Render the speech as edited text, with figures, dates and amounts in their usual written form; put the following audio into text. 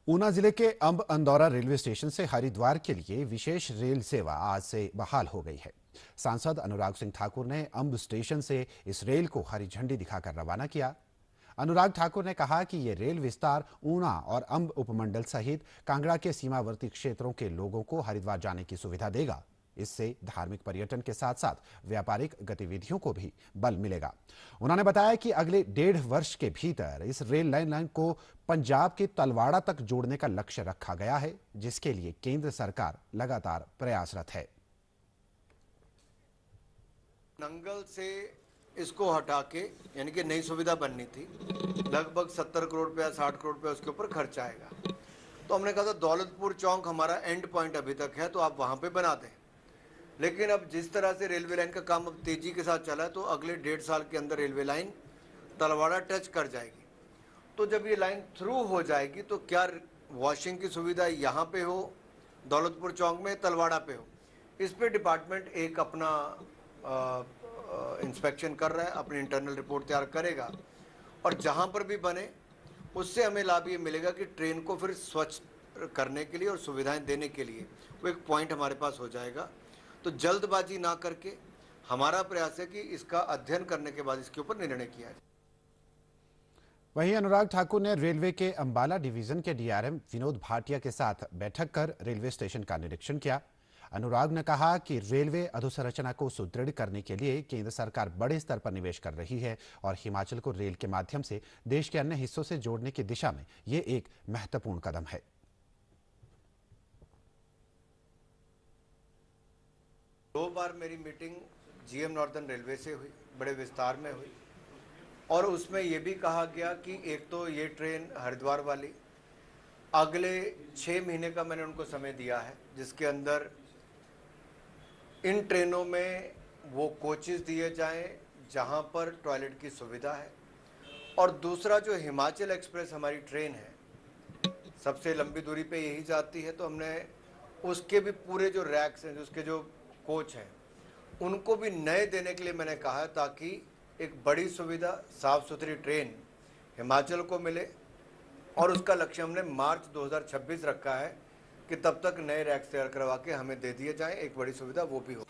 ऊना जिले के Amb Andaura railway station से हरिद्वार के लिए विशेष रेल सेवा आज से बहाल हो गई है। सांसद अनुराग सिंह ठाकुर ने अंब स्टेशन से इस रेल को हरी झंडी दिखाकर रवाना किया। अनुराग ठाकुर ने कहा कि ये रेल विस्तार ऊना और अंब उपमंडल सहित कांगड़ा के सीमावर्ती क्षेत्रों के लोगों को हरिद्वार जाने की सुविधा देगा। इससे धार्मिक पर्यटन के साथ साथ व्यापारिक गतिविधियों को भी बल मिलेगा। उन्होंने बताया कि अगले 1.5 वर्ष के भीतर इस रेल लाइन को पंजाब के तलवाड़ा तक जोड़ने का लक्ष्य रखा गया है, जिसके लिए केंद्र सरकार लगातार प्रयासरत है। नंगल से इसको हटा के यानी कि नई सुविधा बननी थी, लगभग 70 करोड़ रुपया 60 करोड़ रुपया उसके ऊपर खर्च आएगा। तो हमने कहा था दौलतपुर चौक हमारा एंड पॉइंट अभी तक है, तो आप वहां पे बना दें। लेकिन अब जिस तरह से रेलवे लाइन का काम अब तेजी के साथ चला है, तो अगले 1.5 साल के अंदर रेलवे लाइन तलवाड़ा टच कर जाएगी। तो जब ये लाइन थ्रू हो जाएगी तो क्या वॉशिंग की सुविधा यहाँ पे हो, दौलतपुर चौक में, तलवाड़ा पे हो, इस पे डिपार्टमेंट एक अपना इंस्पेक्शन कर रहा है, अपनी इंटरनल रिपोर्ट तैयार करेगा। और जहाँ पर भी बने उससे हमें लाभ ये मिलेगा कि ट्रेन को फिर स्वच्छ करने के लिए और सुविधाएं देने के लिए वो एक पॉइंट हमारे पास हो जाएगा। तो जल्दबाजी ना करके हमारा प्रयास है कि इसका अध्ययन करने के बाद इसके ऊपर निर्णय किया जाए। वहीं अनुराग ठाकुर ने रेलवे के अंबाला डिवीजन के डीआरएम विनोद भाटिया के साथ बैठक कर रेलवे स्टेशन का निरीक्षण किया। अनुराग ने कहा कि रेलवे अधोसंरचना को सुदृढ़ करने के लिए केंद्र सरकार बड़े स्तर पर निवेश कर रही है और हिमाचल को रेल के माध्यम से देश के अन्य हिस्सों से जोड़ने की दिशा में ये एक महत्वपूर्ण कदम है। 2 बार मेरी मीटिंग जीएम नॉर्दर्न रेलवे से हुई, बड़े विस्तार में हुई, और उसमें यह भी कहा गया कि एक तो ये ट्रेन हरिद्वार वाली अगले 6 महीने का मैंने उनको समय दिया है, जिसके अंदर इन ट्रेनों में वो कोचेस दिए जाएं जहां पर टॉयलेट की सुविधा है। और दूसरा जो हिमाचल एक्सप्रेस हमारी ट्रेन है, सबसे लंबी दूरी पे यही जाती है, तो हमने उसके भी पूरे जो रैक्स हैं, उसके जो कोच हैं, उनको भी नए देने के लिए मैंने कहा है, ताकि एक बड़ी सुविधा साफ सुथरी ट्रेन हिमाचल को मिले। और उसका लक्ष्य हमने मार्च 2026 रखा है कि तब तक नए रैक्स तैयार करवा के हमें दे दिए जाएं, एक बड़ी सुविधा वो भी हो।